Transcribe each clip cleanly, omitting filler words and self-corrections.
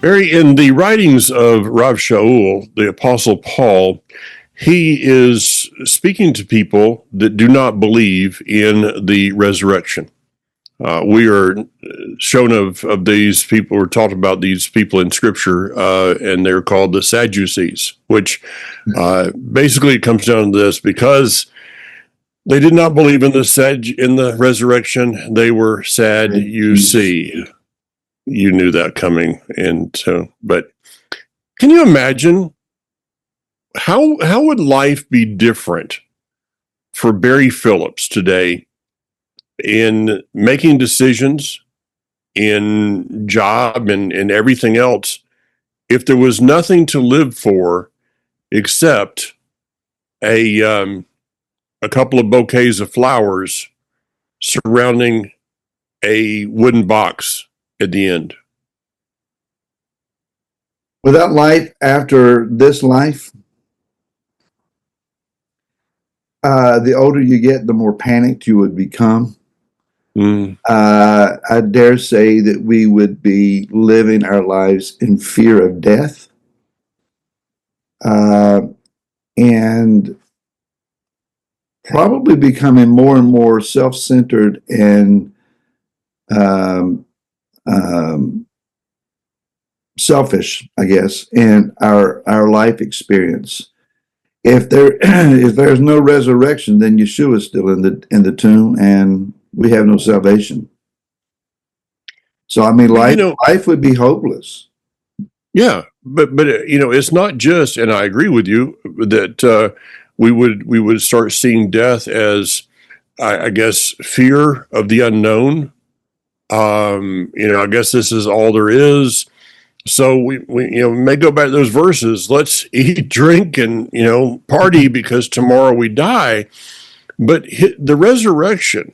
Barry, in the writings of Rav Shaul, the Apostle Paul, he is speaking to people that do not believe in the resurrection. We are shown of these people, we're taught about these people in Scripture, and they're called the Sadducees, which basically it comes down to this: because they did not believe in the resurrection, they were sad. You see, you knew that coming, and so. But can you imagine how would life be different for Barry Phillips today in making decisions, in job, and everything else, if there was nothing to live for except a couple of bouquets of flowers surrounding a wooden box at the end? Without life after this life, the older you get, the more panicked you would become. I dare say that we would be living our lives in fear of death, and probably becoming more and more self-centered and selfish, I guess, in our life experience. If there's no resurrection, then Yeshua is still in the tomb, and we have no salvation. So I mean, life would be hopeless. Yeah, but it's not just, and I agree with you that we would start seeing death as, I guess, fear of the unknown. I guess this is all there is. So we may go back to those verses. Let's eat, drink, and party because tomorrow we die. But the resurrection,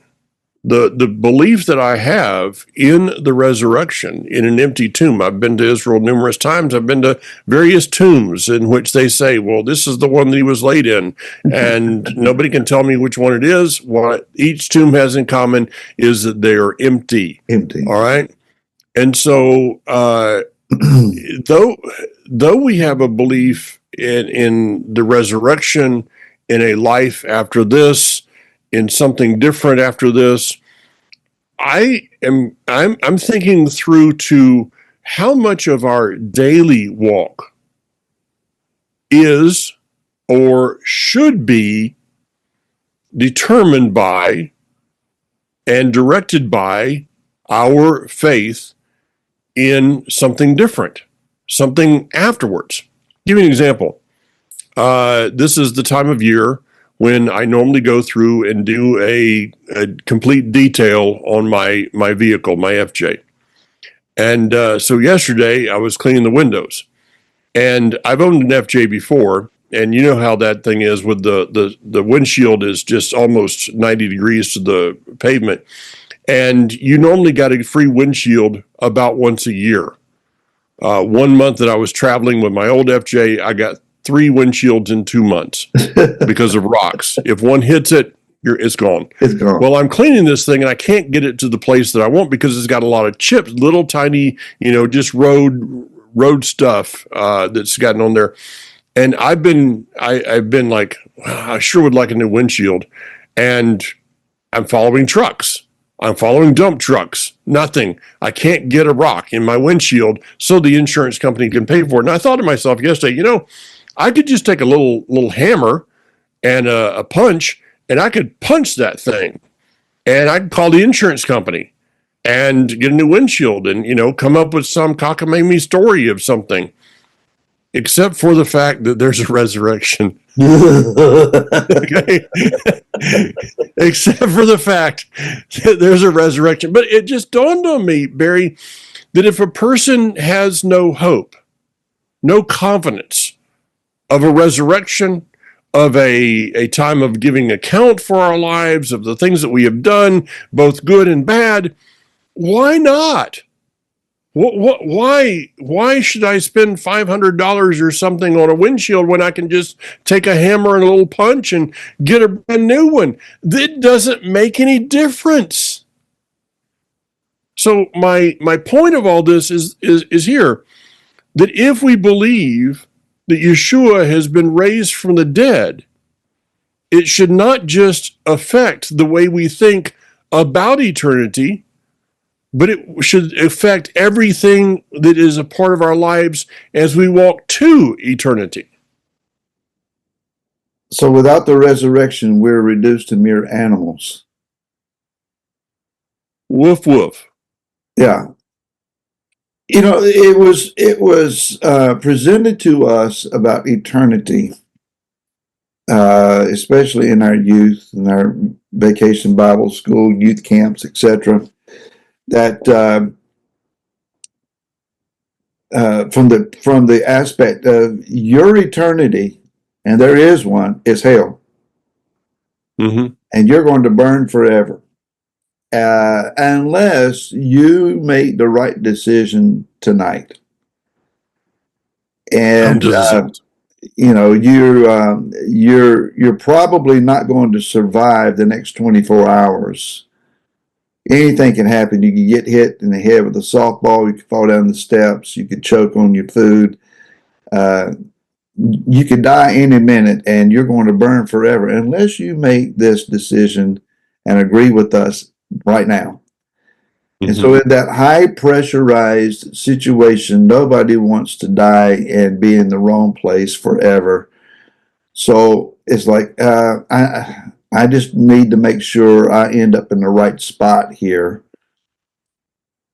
the belief that I have in the resurrection in an empty tomb. I've been to Israel numerous times. I've been to various tombs in which they say, well, this is the one that he was laid in, and nobody can tell me which one it is. What each tomb has in common is that they are empty. All right. And so, though we have a belief in the resurrection, in a life after this, in something different after this, I'm thinking through to how much of our daily walk is or should be determined by and directed by our faith in something different, something afterwards. Give you an example. This is the time of year when I normally go through and do a complete detail on my vehicle, my FJ. And so yesterday I was cleaning the windows. And I've owned an FJ before, and you know how that thing is with the windshield is just almost 90 degrees to the pavement. And you normally got a free windshield about once a year. 1 month that I was traveling with my old FJ, I got 3 windshields in 2 months because of rocks. If one hits it, it's gone. It's gone. Well, I'm cleaning this thing and I can't get it to the place that I want because it's got a lot of chips, little tiny, just road stuff that's gotten on there. And I've been like, I sure would like a new windshield. And I'm following trucks. I'm following dump trucks. Nothing. I can't get a rock in my windshield so the insurance company can pay for it. And I thought to myself yesterday, I could just take a little hammer and a punch, and I could punch that thing, and I could call the insurance company and get a new windshield, and come up with some cockamamie story of something. Except for the fact that there's a resurrection. Okay. Except for the fact that there's a resurrection. But it just dawned on me, Barry, that if a person has no hope, no confidence of a resurrection, of a time of giving account for our lives, of the things that we have done, both good and bad, why not? Why should I spend $500 or something on a windshield when I can just take a hammer and a little punch and get a brand new one? That doesn't make any difference. So my point of all this is here. that if we believe that Yeshua has been raised from the dead, it should not just affect the way we think about eternity, but it should affect everything that is a part of our lives as we walk to eternity. So without the resurrection, we're reduced to mere animals. Woof, woof. Yeah. You know, it was presented to us about eternity, especially in our youth, in our vacation Bible school, youth camps, etc. That from the aspect of your eternity, and there is one, is hell, Mm-hmm. and you're going to burn forever. Unless you make the right decision tonight. And you know, you're probably not going to survive the next 24 hours. Anything can happen. You can get hit in the head with a softball, you could fall down the steps, you could choke on your food. You could die any minute, and you're going to burn forever unless you make this decision and agree with us right now. Mm-hmm. And so in that high pressurized situation, nobody wants to die and be in the wrong place forever. So it's like, I just need to make sure I end up in the right spot here.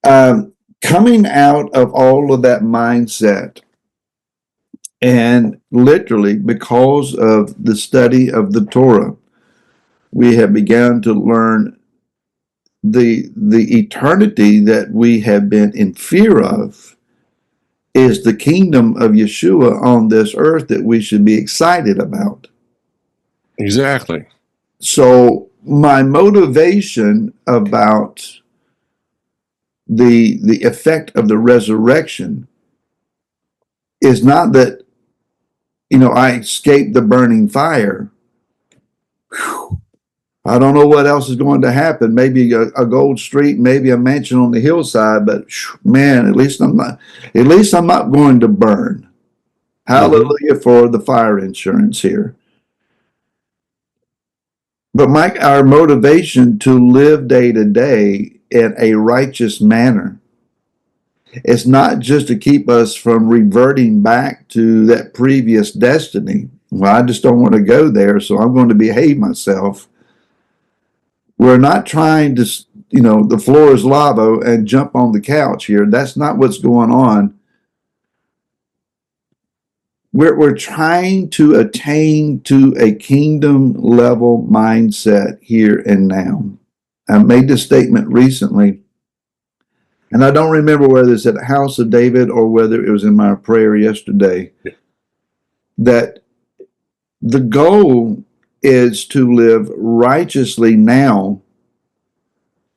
Coming out of all of that mindset, and literally because of the study of the Torah, we have begun to learn the eternity that we have been in fear of is the kingdom of Yeshua on this earth that we should be excited about. Exactly. So my motivation about the effect of the resurrection is not that, you know, I escaped the burning fire. Whew. I don't know what else is going to happen. Maybe a gold street, maybe a mansion on the hillside, but man, at least I'm not going to burn. Hallelujah for the fire insurance here. But Mike, our motivation to live day to day in a righteous manner is not just to keep us from reverting back to that previous destiny. Well, I just don't want to go there, so I'm going to behave myself. We're not trying to, you know, the floor is lava and jump on the couch here. That's not what's going on. We're trying to attain to a kingdom level mindset here and now. I made this statement recently, and I don't remember whether it's at the House of David or whether it was in my prayer yesterday, that the goal is to live righteously now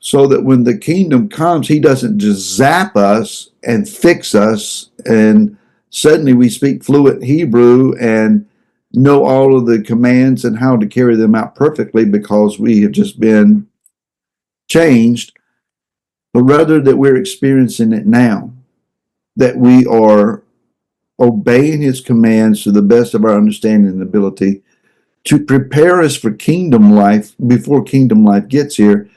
so that when the kingdom comes, he doesn't just zap us and fix us and suddenly we speak fluent Hebrew and know all of the commands and how to carry them out perfectly because we have just been changed, but rather that we're experiencing it now, that we are obeying his commands to the best of our understanding and ability to prepare us for kingdom life before kingdom life gets here,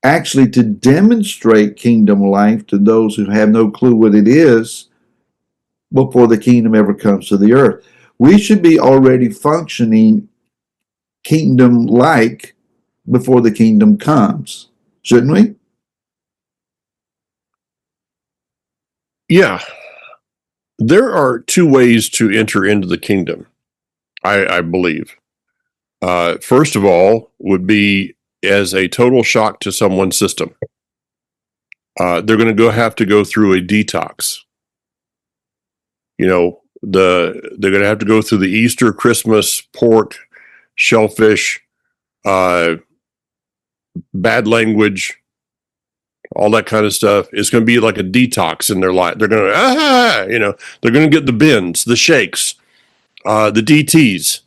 actually to demonstrate kingdom life to those who have no clue what it is before the kingdom ever comes to the earth. We should be already functioning kingdom-like before the kingdom comes, shouldn't we? Yeah. There are two ways to enter into the kingdom, I believe. First of all, would be as a total shock to someone's system. They're going to have to go through a detox. You know, they're going to have to go through the Easter, Christmas, pork, shellfish, bad language, all that kind of stuff. It's going to be like a detox in their life. They're going to, they're going to get the bends, the shakes, the DTs,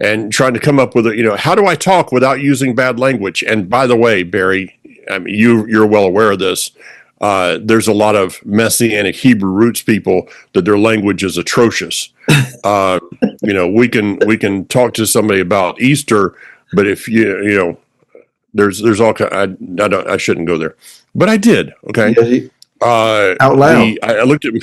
and trying to come up with how do I talk without using bad language? And by the way, Barry, I mean, you're well aware of this. there's a lot of Messianic Hebrew roots people that their language is atrocious. We can talk to somebody about Easter, but if there's all kind. I shouldn't go there, but I did. Okay, out loud. I looked at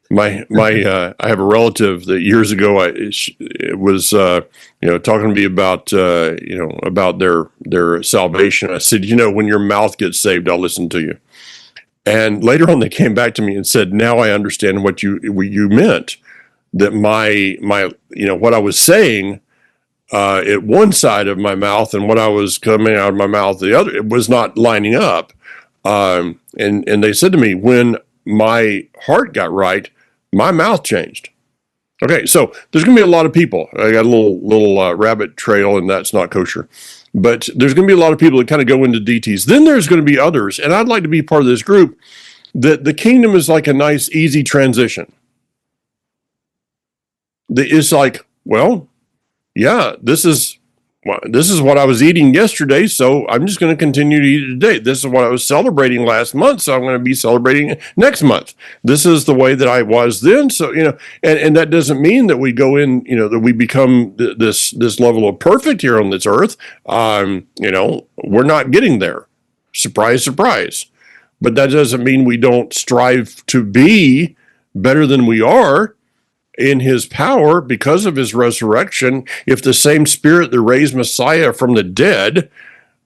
my I have a relative that years ago it was talking to me about about their salvation. I said, when your mouth gets saved, I'll listen to you. And later on, they came back to me and said, "Now I understand what you meant. That my what I was saying at one side of my mouth and what I was coming out of my mouth the other, it was not lining up." And they said to me, when my heart got right, my mouth changed. Okay, so there's going to be a lot of people. I got a little rabbit trail, and that's not kosher. But there's going to be a lot of people that kind of go into DTs. Then there's going to be others, and I'd like to be part of this group, that the kingdom is like a nice, easy transition. It's like, well, yeah, this is what I was eating yesterday, so I'm just going to continue to eat it today. This is what I was celebrating last month, so I'm going to be celebrating it next month. This is the way that I was then, so and that doesn't mean that we go in, that we become this level of perfect here on this earth. We're not getting there. Surprise, surprise. But that doesn't mean we don't strive to be better than we are in his power because of his resurrection. If the same spirit that raised Messiah from the dead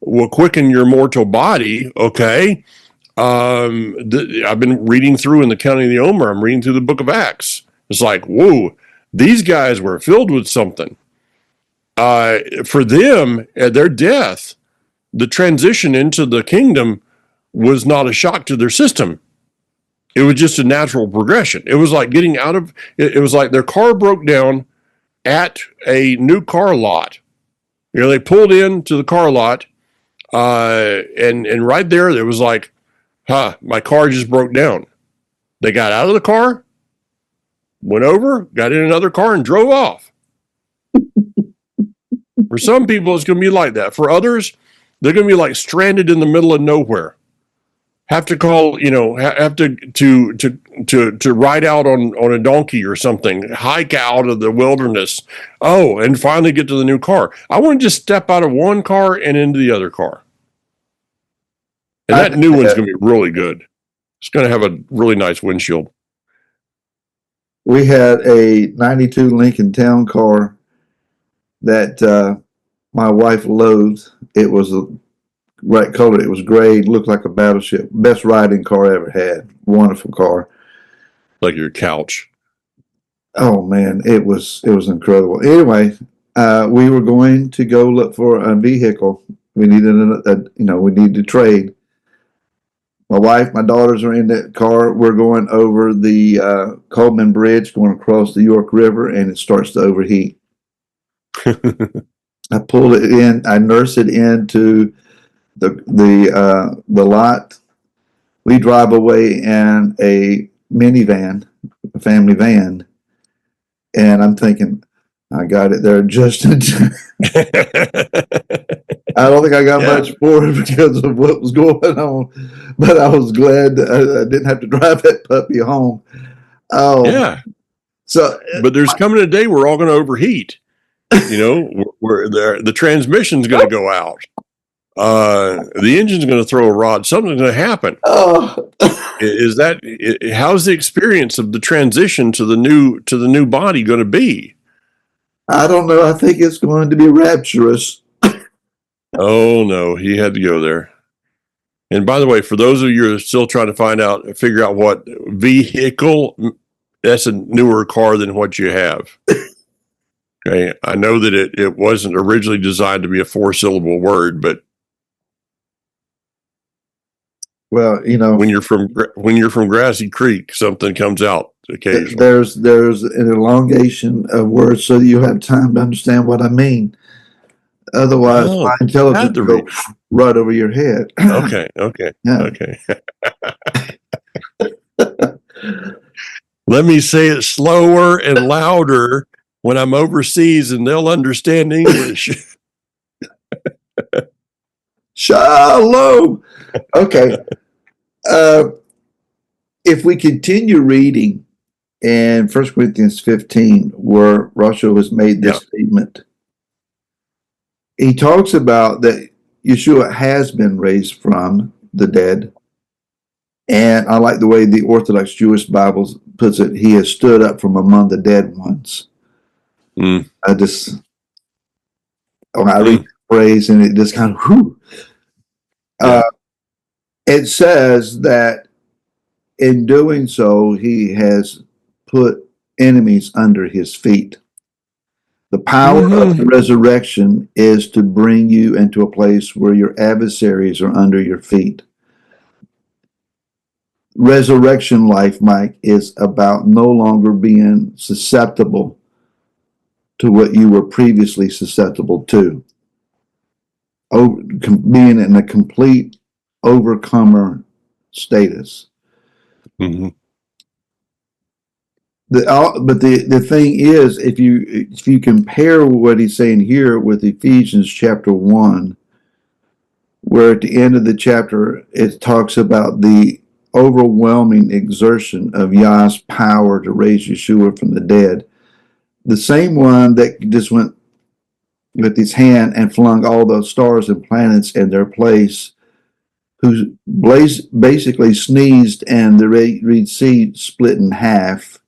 will quicken your mortal body, okay? I've been reading through in the County of the Omer, I'm reading through the book of Acts. It's like, whoa, these guys were filled with something. For them, at their death, the transition into the kingdom was not a shock to their system. It was just a natural progression. It was like getting out of, it was like their car broke down at a new car lot. They pulled into the car lot, and right there, it was like, my car just broke down. They got out of the car, went over, got in another car, and drove off. For some people, it's going to be like that. For others, they're going to be like stranded in the middle of nowhere. Have to call, have to ride out on a donkey or something, hike out of the wilderness. Oh, and finally get to the new car. I want to just step out of one car and into the other car. And that new one's going to be really good. It's going to have a really nice windshield. We had a 92 Lincoln Town Car that my wife loathed. It was a right color. It was gray. Looked like a battleship. Best riding car I ever had. Wonderful car. Like your couch. Oh man, it was incredible. Anyway, we were going to go look for a vehicle. We needed we needed to trade. My wife, my daughters are in that car. We're going over the Coleman Bridge, going across the York River, and it starts to overheat. I pull it in. I nurse it into the lot. We drive away in a minivan, a family van, and I'm thinking, I got it there just in time. I don't think I got much for it because of what was going on, but I was glad that I didn't have to drive that puppy home. Oh, yeah. So, but there's coming a day we're all going to overheat. Where the transmission's going to go out. The engine's going to throw a rod. Something's going to happen. Oh. How's the experience of the transition to the new body going to be? I don't know. I think it's going to be rapturous. Oh no, he had to go there. And by the way, for those of you who are still trying to figure out what vehicle, that's a newer car than what you have. Okay, I know that it wasn't originally designed to be a 4-syllable word, but well, when you're from Grassy Creek, something comes out occasionally. There's an elongation of words so that you have time to understand what I mean. Otherwise, my intelligence will go right over your head. Okay. Yeah. Okay. Let me say it slower and louder when I'm overseas, and they'll understand English. Shalom. Okay. if we continue reading in 1 Corinthians 15, where Rasha has made this statement, he talks about that Yeshua has been raised from the dead. And I like the way the Orthodox Jewish Bible puts it. He has stood up from among the dead ones. When I read the phrase, and it just kind of, whew. It says that in doing so, he has put enemies under his feet. The power of the resurrection is to bring you into a place where your adversaries are under your feet. Resurrection life, Mike, is about no longer being susceptible to what you were previously susceptible to. Being in a complete overcomer status. Mm-hmm. But the thing is, if you compare what he's saying here with Ephesians chapter 1, where at the end of the chapter it talks about the overwhelming exertion of Yah's power to raise Yeshua from the dead, the same one that just went with his hand and flung all those stars and planets in their place, who basically sneezed and the Red Sea split in half,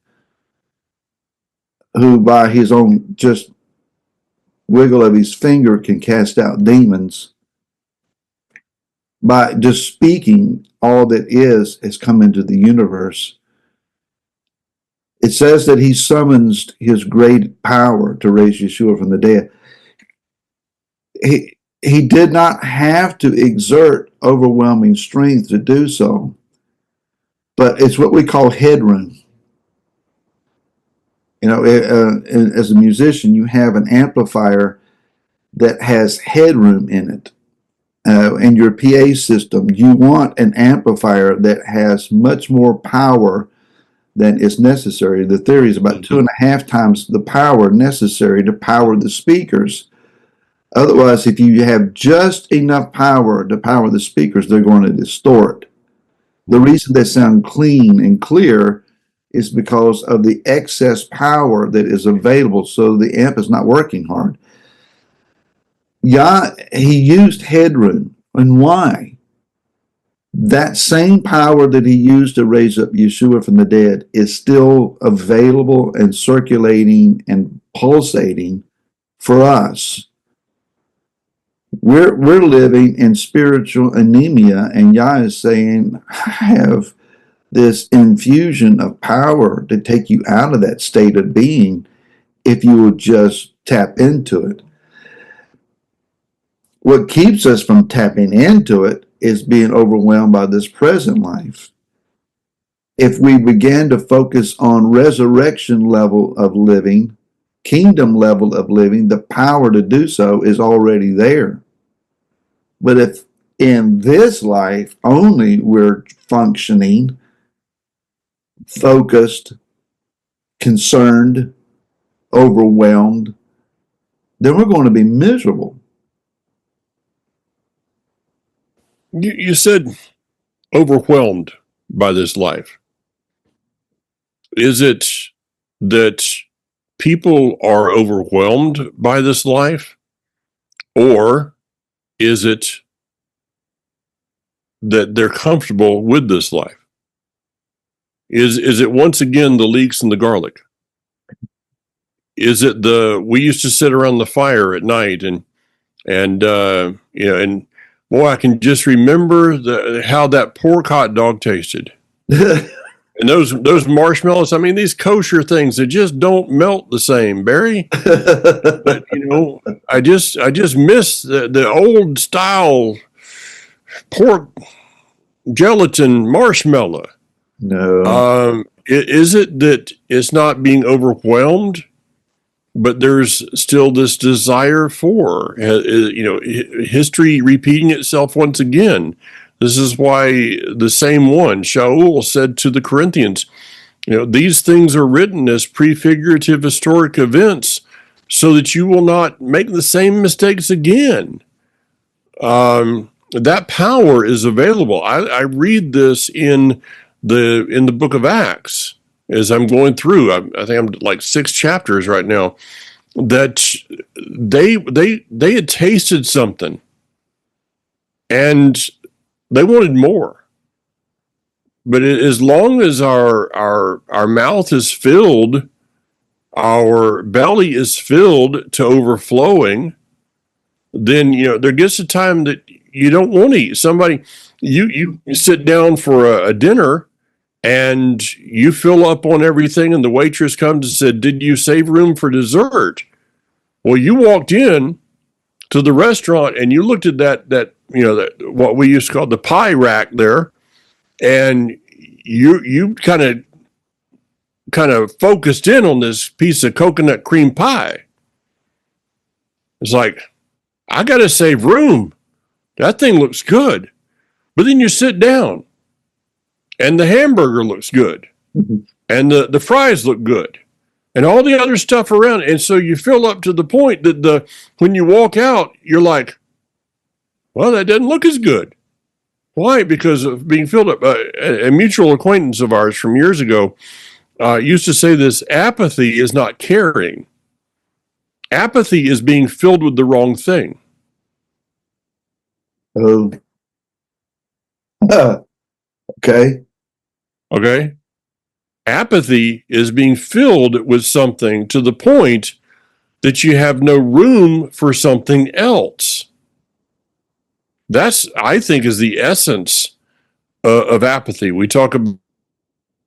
who by his own just wiggle of his finger can cast out demons, by just speaking, all that has come into the universe. It says that he summons his great power to raise Yeshua from the dead. He did not have to exert overwhelming strength to do so, but it's what we call headroom. You know, as a musician, you have an amplifier that has headroom in it. In your PA system, you want an amplifier that has much more power than is necessary. The theory is about 2.5 times the power necessary to power the speakers. Otherwise, if you have just enough power to power the speakers, they're going to distort. The reason they sound clean and clear is because of the excess power that is available, so the amp is not working hard. He used headroom. And why? That same power that he used to raise up Yeshua from the dead is still available and circulating and pulsating for us. We're living in spiritual anemia, and Yah is saying, I have this infusion of power to take you out of that state of being if you will just tap into it. What keeps us from tapping into it is being overwhelmed by this present life. If we begin to focus on resurrection level of living, kingdom level of living, the power to do so is already there. But if in this life only we're functioning, focused, concerned, overwhelmed, then we're going to be miserable. You said overwhelmed by this life. Is it that people are overwhelmed by this life? Or is it that they're comfortable with this life? Is it once again the leeks and the garlic? Is it we used to sit around the fire at night and boy, I can just remember how that pork hot dog tasted. And those marshmallows, I mean, these kosher things, they just don't melt the same, Barry. But, I just miss the old style pork gelatin marshmallow. No. Is it that it's not being overwhelmed, but there's still this desire for, history repeating itself once again? This is why the same one, Shaul, said to the Corinthians, these things are written as prefigurative historic events so that you will not make the same mistakes again. That power is available. I read this in in the book of Acts, as I'm going through, I think I'm like 6 chapters right now, that they had tasted something and they wanted more. But as long as our mouth is filled, our belly is filled to overflowing, then there gets a time that you don't want to eat. Somebody, you sit down for a dinner and you fill up on everything, and the waitress comes and said, "Did you save room for dessert?" Well, you walked in to the restaurant and you looked at that what we used to call the pie rack there, and you kind of focused in on this piece of coconut cream pie. It's like, I got to save room. That thing looks good. But then you sit down and the hamburger looks good and the fries look good and all the other stuff around. And so you fill up to the point that when you walk out, you're like, well, that doesn't look as good. Why? Because of being filled up. A mutual acquaintance of ours from years ago used to say this: apathy is not caring. Apathy is being filled with the wrong thing. Oh, okay. Okay? Apathy is being filled with something to the point that you have no room for something else. That's, I think, is the essence of apathy. We talk about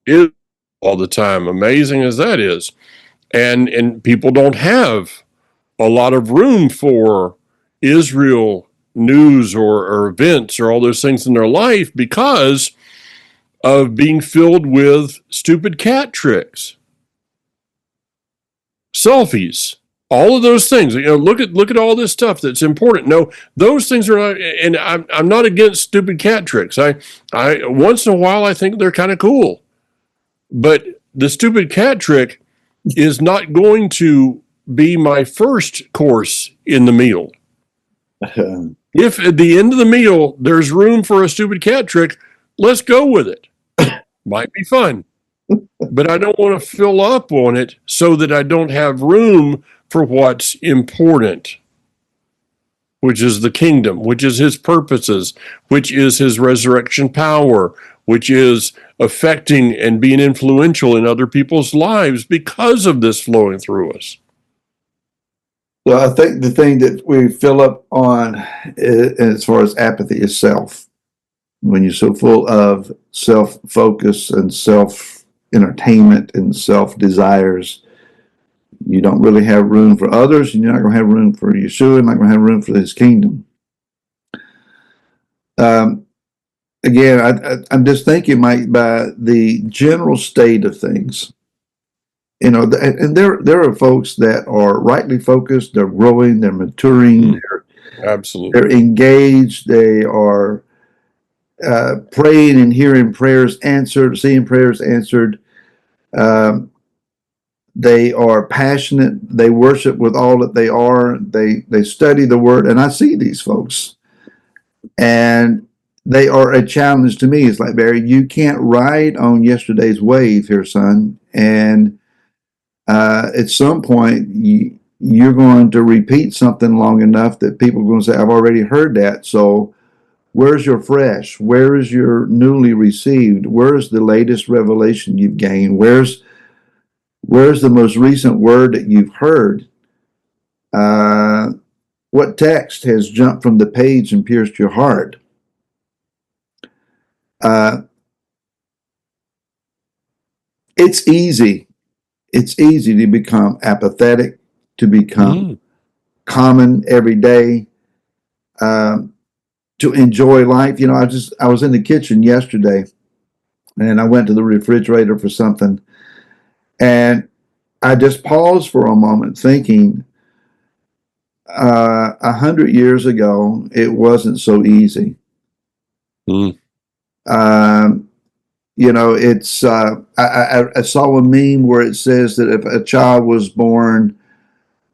it all the time, amazing as that is. And people don't have a lot of room for Israel news or events or all those things in their life because of being filled with stupid cat tricks, selfies, all of those things. Look at all this stuff that's important. No, those things are not, and I'm not against stupid cat tricks. I once in a while I think they're kind of cool, but the stupid cat trick is not going to be my first course in the meal. If at the end of the meal there's room for a stupid cat trick, let's go with it. Might be fun, but I don't want to fill up on it so that I don't have room for what's important, which is the kingdom, which is his purposes, which is his resurrection power, which is affecting and being influential in other people's lives because of this flowing through us. Well, I think the thing that we fill up on as far as apathy is self. When you're so full of self-focus and self-entertainment and self-desires, you don't really have room for others, and you're not going to have room for Yeshua, not going to have room for his kingdom. Again, I'm just thinking, Mike, by the general state of things, and there are folks that are rightly focused, they're growing, they're maturing, Absolutely, they're engaged, they are praying and hearing prayers answered, seeing prayers answered. They are passionate. They worship with all that they are. They study the word, and I see these folks, and they are a challenge to me. It's like, Barry, you can't ride on yesterday's wave here, son. And at some point, you're going to repeat something long enough that people are going to say, I've already heard that. So where's your fresh? Where is your newly received? Where's the latest revelation you've gained? Where's the most recent word that you've heard? What text has jumped from the page and pierced your heart? It's easy. It's easy to become apathetic, to become common every day, to enjoy life. I was in the kitchen yesterday, and I went to the refrigerator for something, and I just paused for a moment thinking, 100 years ago, it wasn't so easy. It's I saw a meme where it says that if a child was born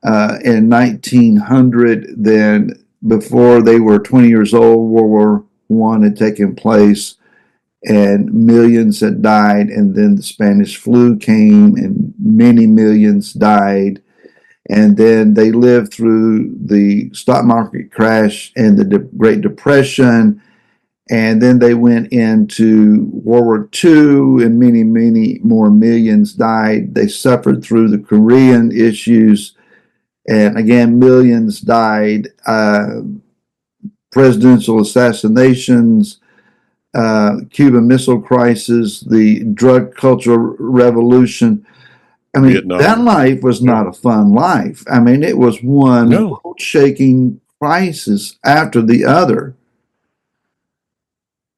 in 1900, then before they were 20 years old, World War I had taken place, and millions had died, and then the Spanish flu came and many millions died, and then they lived through the stock market crash and the Great Depression, and then they went into World War II, and many, many more millions died. They suffered through the Korean issues, and again, millions died. Presidential assassinations, Cuban Missile Crisis, the drug culture revolution. I mean, Vietnam. that life was not a fun life. I mean, it was one No. world-shaking crisis after the other.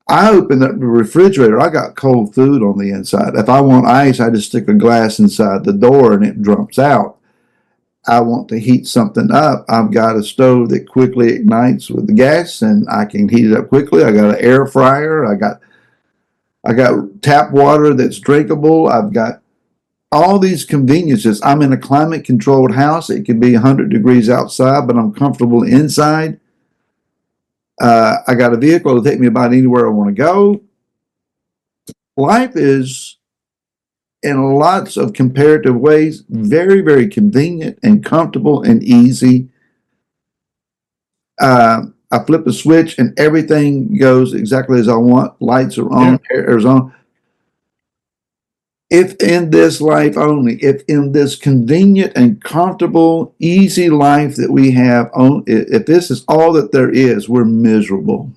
I opened up the refrigerator. I got cold food on the inside. If I want ice, I just stick a glass inside the door and it drops out. I want to heat something up. I've got a stove that quickly ignites with the gas and I can heat it up quickly. I got an air fryer. I got tap water that's drinkable. I've got all these conveniences. I'm in a climate controlled house. It can be 100 degrees outside, but I'm comfortable inside. I got a vehicle to take me about anywhere I want to go. Life is, in lots of comparative ways, very, very convenient and comfortable and easy. I flip a switch and everything goes exactly as I want. Lights are on, air is on. If in this life only, if in this convenient and comfortable, easy life that we have, if this is all that there is, we're miserable.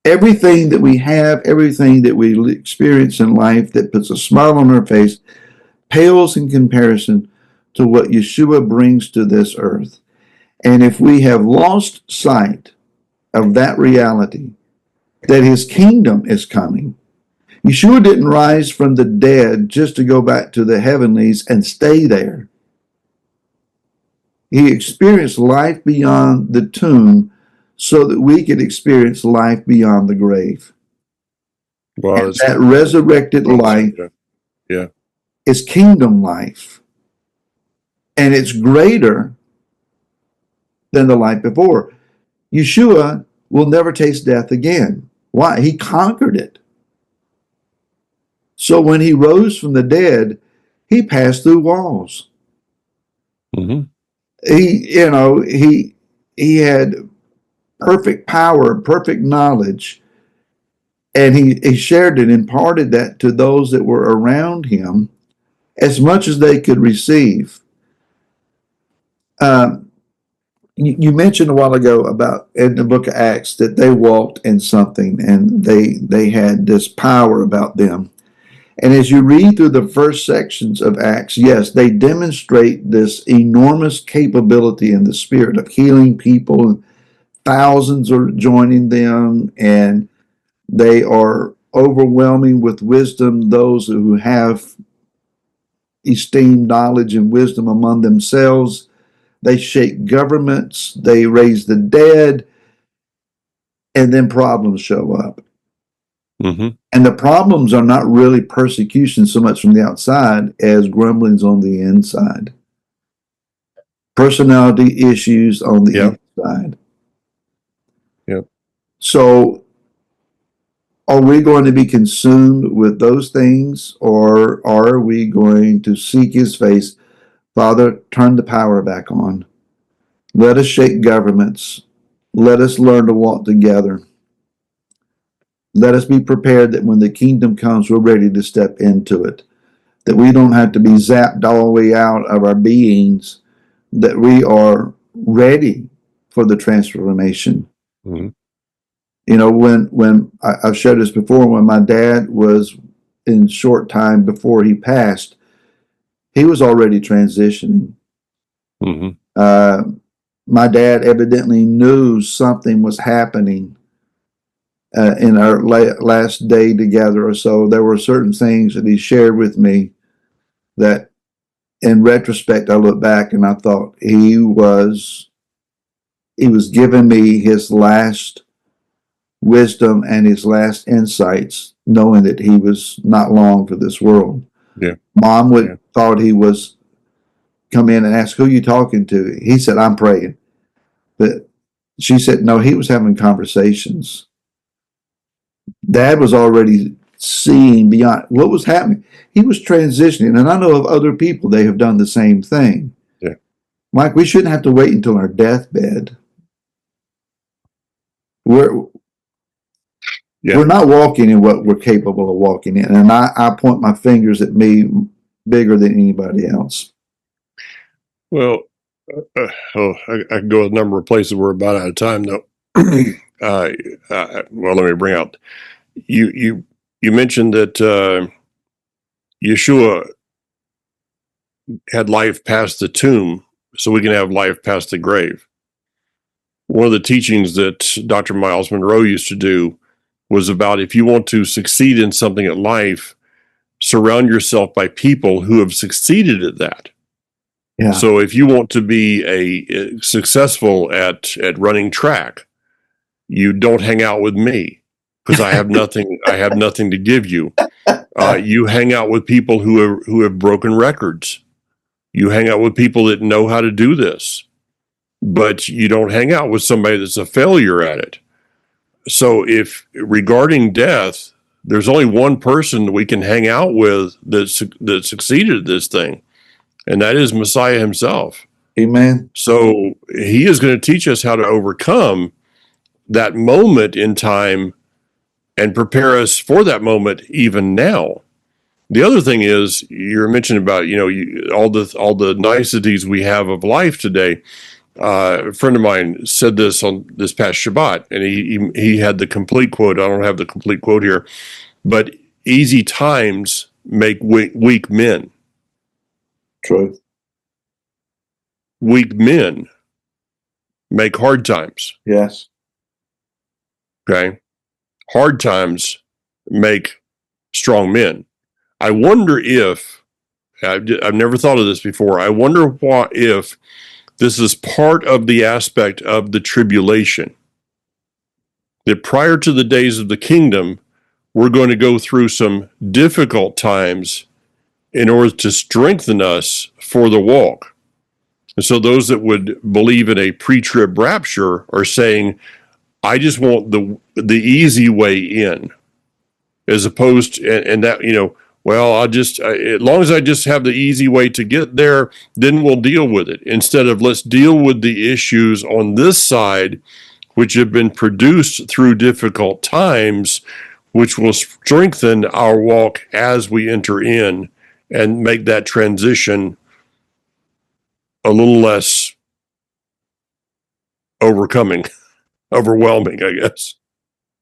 Everything that we have, everything that we experience in life that puts a smile on our face pales in comparison to what Yeshua brings to this earth. And if we have lost sight of that reality, that his kingdom is coming, Yeshua didn't rise from the dead just to go back to the heavenlies and stay there. He experienced life beyond the tomb so that we could experience life beyond the grave. Wow, that resurrected life is kingdom life. And it's greater than the life before. Yeshua will never taste death again. Why? He conquered it. So when he rose from the dead, he passed through walls. Mm-hmm. He had perfect power, perfect knowledge, and he shared it, imparted that to those that were around him as much as they could receive. You mentioned a while ago about in the book of Acts that they walked in something and they had this power about them. And as you read through the first sections of Acts, yes, they demonstrate this enormous capability in the spirit of healing people. Thousands are joining them, and they are overwhelming with wisdom those who have esteemed knowledge and wisdom among themselves. They shake governments, they raise the dead, and then problems show up. Mm-hmm. And the problems are not really persecution so much from the outside as grumblings on the inside. Personality issues on the inside. Yep. So are we going to be consumed with those things, or are we going to seek his face? Father, turn the power back on. Let us shake governments. Let us learn to walk together. Let us be prepared that when the kingdom comes, we're ready to step into it. That we don't have to be zapped all the way out of our beings, that we are ready for the transformation. Mm-hmm. You know, when I've shared this before, when my dad was in short time before he passed, he was already transitioning. Mm-hmm. My dad evidently knew something was happening in our last day together or so. There were certain things that he shared with me that in retrospect, I look back and I thought he was giving me his last wisdom and his last insights, knowing that he was not long for this world. Yeah. Mom thought he was come in and ask, who you talking to? He said, I'm praying. But she said, no, he was having conversations. Dad was already seeing beyond what was happening. He was transitioning, and I know of other people, they have done the same thing. Yeah. Mike, we shouldn't have to wait until our deathbed. We're Yeah. we're not walking in what we're capable of walking in, and I point my fingers at me bigger than anybody else. Well, I can go a number of places. We're about out of time, though. Well, let me bring out you mentioned that Yeshua had life past the tomb, so we can have life past the grave. One of the teachings that Dr. Miles Monroe used to do was about if you want to succeed in something in life, surround yourself by people who have succeeded at that. Yeah. So if you want to be a successful at running track, you don't hang out with me because I have nothing. I have nothing to give you. You hang out with people who have broken records. You hang out with people that know how to do this, but you don't hang out with somebody that's a failure at it. So if regarding death, there's only one person that we can hang out with that succeeded at this thing, and that is Messiah himself. Amen. So he is going to teach us how to overcome that moment in time and prepare us for that moment even now. The other thing is you're mentioning about all the niceties we have of life today. A friend of mine said this on this past Shabbat, and he had the complete quote. I don't have the complete quote here, but easy times make weak men. True. Weak men make hard times. Yes. Okay. Hard times make strong men. I wonder if, I've never thought of this before. I wonder if this is part of the aspect of the tribulation. That prior to the days of the kingdom, we're going to go through some difficult times in order to strengthen us for the walk. And so those that would believe in a pre-trib rapture are saying, I just want the easy way in, as opposed to, and that, well, I'll just, as long as I just have the easy way to get there, then we'll deal with it. Instead of let's deal with the issues on this side, which have been produced through difficult times, which will strengthen our walk as we enter in and make that transition a little less overwhelming, I guess.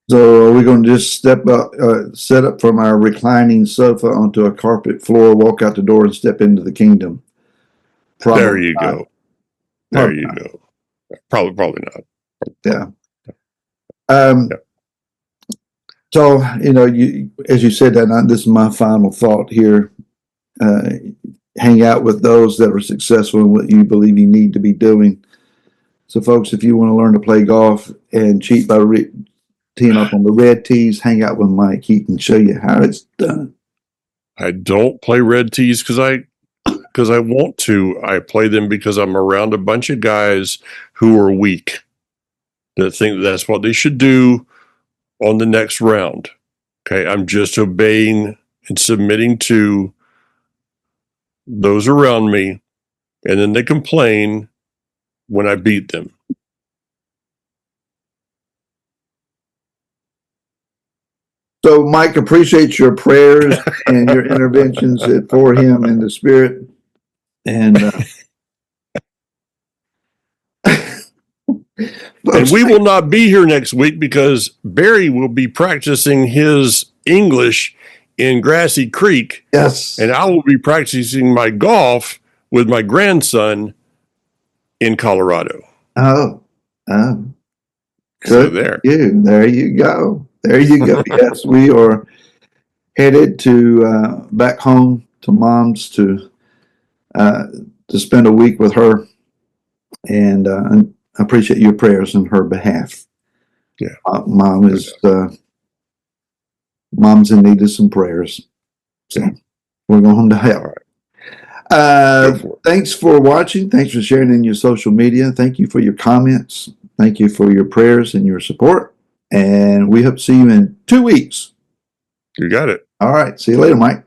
So are we going to just step up, set up from our reclining sofa onto a carpet floor, walk out the door, and step into the kingdom? Probably there you not. Go. There probably you not. Go. Probably not. Yeah. So as you said that, this is my final thought here. Hang out with those that are successful in what you believe you need to be doing. So, folks, if you want to learn to play golf and cheat by teeing up on the red tees, hang out with Mike. He can show you how it's done. I don't play red tees because I want to. I play them because I'm around a bunch of guys who are weak, that think that's what they should do on the next round. Okay, I'm just obeying and submitting to those around me, and then they complain when I beat them. So, Mike, appreciate your prayers and your interventions for him in the spirit. And and we will not be here next week because Barry will be practicing his English in Grassy Creek. Yes. And I will be practicing my golf with my grandson in Colorado. Oh. So there you go. There you go. Yes, we are headed to back home to Mom's to spend a week with her, and I appreciate your prayers on her behalf. Yeah, Mom's in need of some prayers, so we're going to help. Thanks for watching. Thanks for sharing in your social media. Thank you for your comments. Thank you for your prayers and your support. And we hope to see you in 2 weeks. You got it. All right. See you later, Mike.